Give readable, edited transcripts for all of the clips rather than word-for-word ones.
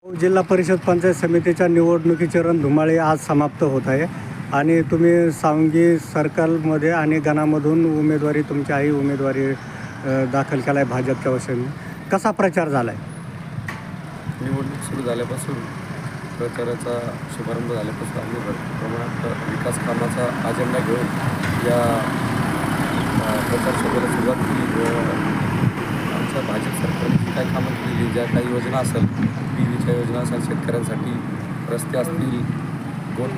जिल्हा परिषद पंचायत समितीच्या निवडणुकीचे रणधुमाळी आज समाप्त होत आहे आणि तुम्ही सावंगी सर्कलमध्ये आणि गणामधून उमेदवारी तुमची आई उमेदवारी दाखल केला आहे भाजपच्या वतीने. कसा प्रचार झाला आहे? निवडणूक सुरू झाल्यापासून प्रचाराचा शुभारंभ झाल्यापासून आम्ही भरपूर प्रमाणात विकास कामाचा अजेंडा घेऊन या प्रचार सभेला सुरुवात केली व आमच्या भाजप सरकारने काही कामं केलेली, ज्या काही योजना असेल, PVच्या योजना असेल, शेतकऱ्यांसाठी रस्ते असतील,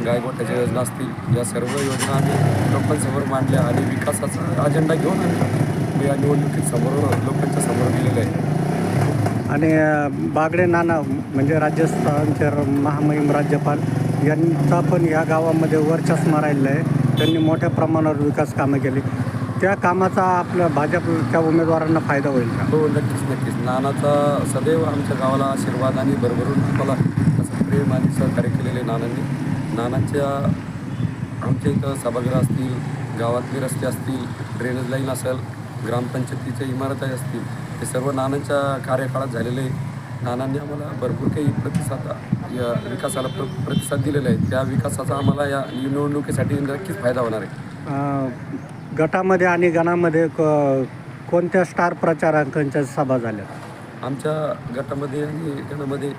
गायगोठ्याच्या योजना असतील, या सर्व योजना आम्ही लोकांसमोर मांडल्या आणि विकासाचा अजेंडा घेऊन आम्ही या निवडणुकीत लोकांच्या समोर गेलेलं आहे. आणि बागडे नाना म्हणजे राजस्थानचे महामहिम राज्यपाल यांचा पण या गावामध्ये वर्चस्व राहिलेलं आहे. त्यांनी मोठ्या प्रमाणावर विकास कामं केली. त्या कामाचा आपल्या भाजपच्या उमेदवारांना फायदा होईल का? हो, नक्कीच. नानाचा सदैव आमच्या गावाला आशीर्वाद आणि भरभरून आम्हाला असं प्रेम आणि सहकार्य केलेले नानांच्या आमच्या इथं सभागृह असतील, गावातले रस्ते असतील, ड्रेनेज लाईन असेल, ग्रामपंचायतीच्या इमारती असतील, हे सर्व नानांच्या कार्यकाळात झालेले. नानांनी आम्हाला भरपूर काही या विकासाला प्रतिसाद दिलेला आहे. त्या विकासाचा आम्हाला या निवडणुकीसाठी नक्कीच फायदा होणार आहे. गटामध्ये आणि गणामध्ये कोणत्या स्टार प्रचारकांच्या सभा झाल्या? आमच्या गटामध्ये आणि गणामध्ये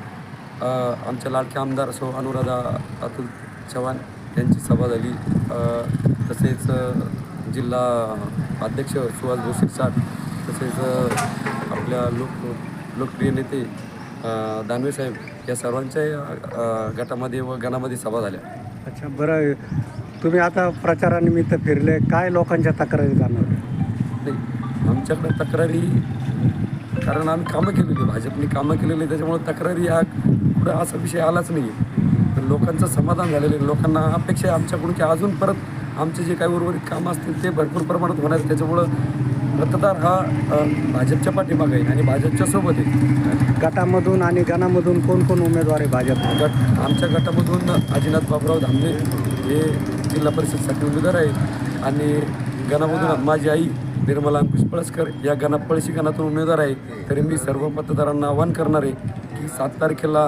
आमच्या लाडके आमदार सौ अनुराधा अतुल चव्हाण यांची सभा झाली. तसेच जिल्हा अध्यक्ष सुहास भोसले, तसेच आपल्या लोकप्रिय नेते दानवे साहेब, या सर्वांच्या गटामध्ये व गणामध्ये सभा झाल्या. अच्छा, बरं. तुम्ही आता प्रचारानिमित्त फिरले, काय लोकांच्या तक्रारी जाणार? नाही, आमच्याकडे तक्रारी, कारण आम्ही कामं केलेली, भाजपने कामं केलेली, त्याच्यामुळे तक्रारी हा पुढं असा विषय आलाच नाही आहे. तर लोकांचं समाधान झालेलं आहे. लोकांना अपेक्षा आहे आमच्याकडून की अजून परत आमचे जे काही उर्वरित कामं असतील ते भरपूर प्रमाणात होणार आहे. त्याच्यामुळं मतदार हा भाजपच्या पाठीमागे आहे आणि भाजपच्या सोबत आहे. गटामधून आणि गणामधून कोण कोण उमेदवार आहे भाजप? आमच्या गटामधून अजिनाथ बाबुराव धामणे हे जिल्हा परिषदसाठी उमेदवार आहे आणि गणामधून माझी आई निर्मला अंकुश पळसकर या पळशी गणातून उमेदवार आहे. तरी मी सर्व मतदारांना आवाहन करणार आहे की 7 तारखेला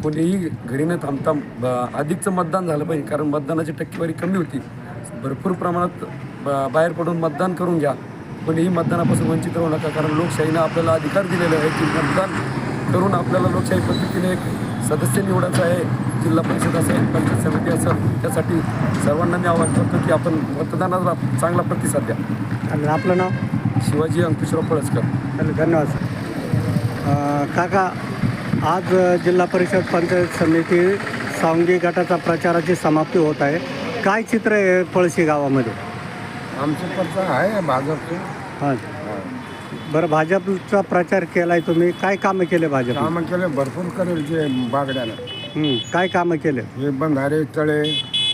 कोणीही घरी न थांबता अधिकचं मतदान झालं पाहिजे, कारण मतदानाची टक्केवारी कमी होती. भरपूर प्रमाणात बाहेर पडून मतदान करून घ्या. कोणीही मतदानापासून वंचित राहू नका, कारण लोकशाहीनं आपल्याला अधिकार दिलेला आहे की मतदान करून आपल्याला लोकशाही पद्धतीने एक सदस्य निवडायचा आहे. जिल्हा परिषद असेल, पंचायत समिती असेल, त्यासाठी सर्वांना मी आवाहन करतो की आपण मतदानाला चांगला प्रतिसाद द्या. आणि आपलं नाव? शिवाजी अंकुशराव पळसकर. धन्यवाद. काका, आज जिल्हा परिषद पंचायत समिती सावंगी गटाचा प्रचाराची समाप्ती होत आहे. काय चित्र आहे पळशी गावामध्ये? आमचं प्रचार आहे भाजपचे. हां, बरं. भाजपचा प्रचार केला आहे तुम्ही, काय कामं केले भाजप? कामं केले भरपूर करेल जे बागड्यानं. काय कामं केले? हे बंधारे, तळे,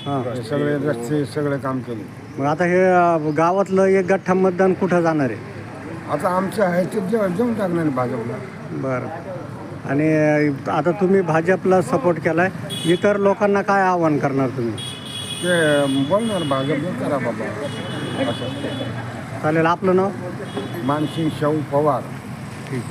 हां, हे सगळे रस्ते सगळे काम केले. मग आता हे गावातलं एक गठ्ठा मतदान कुठं जाणार आहे? आता आमचं आहे ते जेवण टाकणार भाजपला. बरं. आणि आता तुम्ही भाजपला सपोर्ट केला आहे, इतर लोकांना काय आव्हान करणार तुम्ही? ते बोलणार भाजपला करा बाबा असं. चालेल. आपलं नाव? मानसिंग शाहू पवार. ठीक.